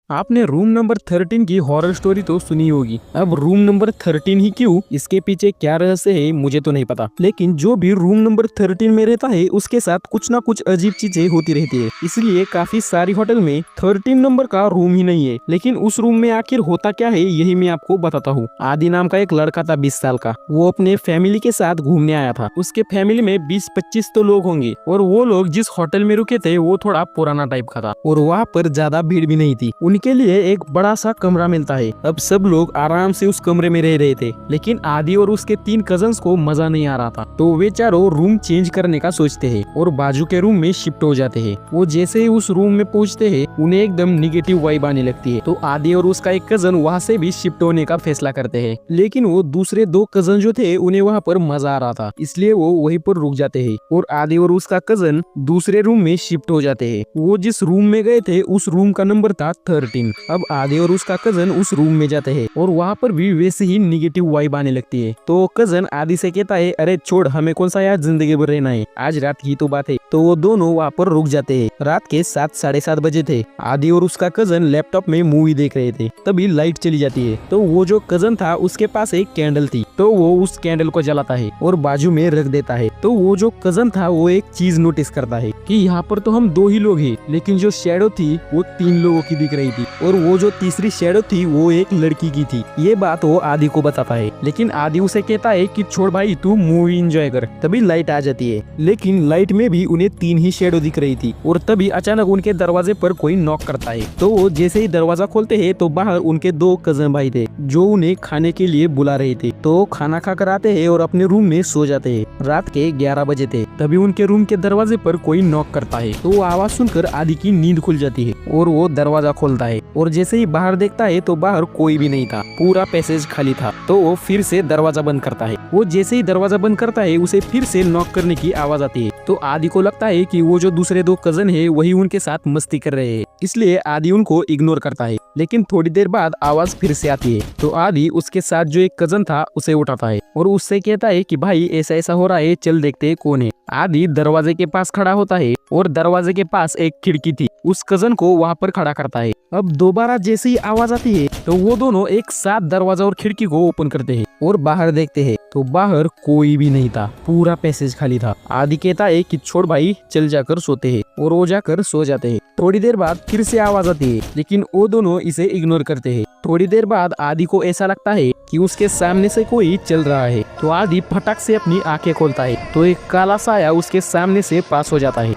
आपने room number 13 की horror story तो सुनी होगी। अब रूम नंबर 13 ही क्यों, इसके पीछे क्या रहस्य है मुझे तो नहीं पता, लेकिन जो भी रूम नंबर 13 में रहता है उसके साथ कुछ ना कुछ अजीब चीजें होती रहती है। इसलिए काफी सारी होटल में 13 नंबर का रूम ही नहीं है, लेकिन उस रूम में आखिर होता क्या है यही मैं आपको बताता हूँ। आदि नाम का एक लड़का था 20 साल का। वो अपने फैमिली के साथ घूमने आया था। उसके फैमिली में 20-25 तो लोग होंगे और वो लोग जिस होटल में रुके थे वो थोड़ा पुराना टाइप का था और वहाँ पर ज्यादा भीड़ भी नहीं थी। उनके लिए एक बड़ा सा कमरा मिलता है। अब सब लोग आराम से उस कमरे में रह रहे थे, लेकिन आदि और उसके 3 कजन्स को मजा नहीं आ रहा था। तो वे चारों रूम चेंज करने का सोचते हैं और बाजू के रूम में शिफ्ट हो जाते हैं। वो जैसे ही उस रूम में पहुंचते हैं उन्हें एकदम निगेटिव वाइब आने लगती है। तो आदि और उसका एक कजन वहाँ से भी शिफ्ट होने का फैसला करते हैं, लेकिन वो दूसरे 2 कजन जो थे उन्हें वहाँ पर मजा आ रहा था, इसलिए वो वहीं पर रुक जाते हैं और आदि और उसका कजन दूसरे रूम में शिफ्ट हो जाते हैं। वो जिस रूम में गए थे उस रूम का नंबर था 13। अब आदि और उसका कजन उस रूम में जाते हैं और वहाँ पर भी वैसे ही निगेटिव वाइब आने लगती है। तो कजन आदि से कहता है, अरे छोड़, हमें कौन सा यार जिंदगी भर रहना है, आज रात की तो बात है। तो वो दोनों वहाँ पर रुक जाते हैं। रात के 7-7:30 बजे थे। आदि और उसका कजन लैपटॉप में मूवी देख रहे थे, तभी लाइट चली जाती है। तो वो जो कजन था उसके पास एक कैंडल थी, तो वो उस कैंडल को जलाता है और बाजू में रख देता है। तो वो जो कजन था वो एक चीज नोटिस करता है कि यहाँ पर तो हम 2 ही लोग हैं, लेकिन जो शैडो थी वो 3 लोगों की दिख रही थी और वो जो तीसरी शैडो थी वो एक लड़की की थी। ये बात वो आदि को बताता है, लेकिन आदि उसे कहता है कि छोड़ भाई, तू मूवी एंजॉय कर। तभी लाइट आ जाती है, लेकिन लाइट में भी उन्हें 3 ही शैडो दिख रही थी और तभी अचानक उनके दरवाजे पर कोई नॉक करता है। तो वो जैसे ही दरवाजा खोलते हैं तो बाहर उनके 2 कजन भाई थे जो उन्हें खाने के लिए बुला रहे थे। तो खाना खाकर आते हैं और अपने रूम में सो जाते हैं। रात के 11 बजे थे। तभी उनके रूम के दरवाजे पर कोई नॉक करता है। तो वो आवाज सुनकर आदि की नींद खुल जाती है और वो दरवाजा खोलता है और जैसे ही बाहर देखता है तो बाहर कोई भी नहीं था, पूरा पैसेज खाली था। तो वो फिर से दरवाजा बंद करता है। वो जैसे ही दरवाजा बंद करता है उसे फिर से नॉक करने की आवाज आती है। तो आदि को लगता है कि वो जो दूसरे 2 कजन है वही उनके साथ मस्ती कर रहे हैं, इसलिए आदि उनको इग्नोर करता है। लेकिन थोड़ी देर बाद आवाज फिर से आती है। तो आदि उसके साथ जो एक कजन था उसे उठाता है और उससे कहता है कि भाई ऐसा ऐसा हो रहा है, चल देखते हैं कौन है। आदि दरवाजे के पास खड़ा होता है और दरवाजे के पास एक खिड़की थी, उस कजन को वहाँ पर खड़ा करता है। अब दोबारा जैसे ही आवाज आती है तो वो दोनों एक साथ दरवाजा और खिड़की को ओपन करते हैं और बाहर देखते हैं तो बाहर कोई भी नहीं था, पूरा पैसेज खाली था। आदि कहता है कि छोड़ भाई, चल जाकर सोते हैं और वो जाकर सो जाते हैं। थोड़ी देर बाद फिर से आवाज आती है, लेकिन वो दोनों इसे इग्नोर करते हैं। थोड़ी देर बाद आदि को ऐसा लगता है कि उसके सामने से कोई चल रहा है। तो आदि फटाक से अपनी आंखें खोलता है तो एक काला साया उसके सामने से पास हो जाता है।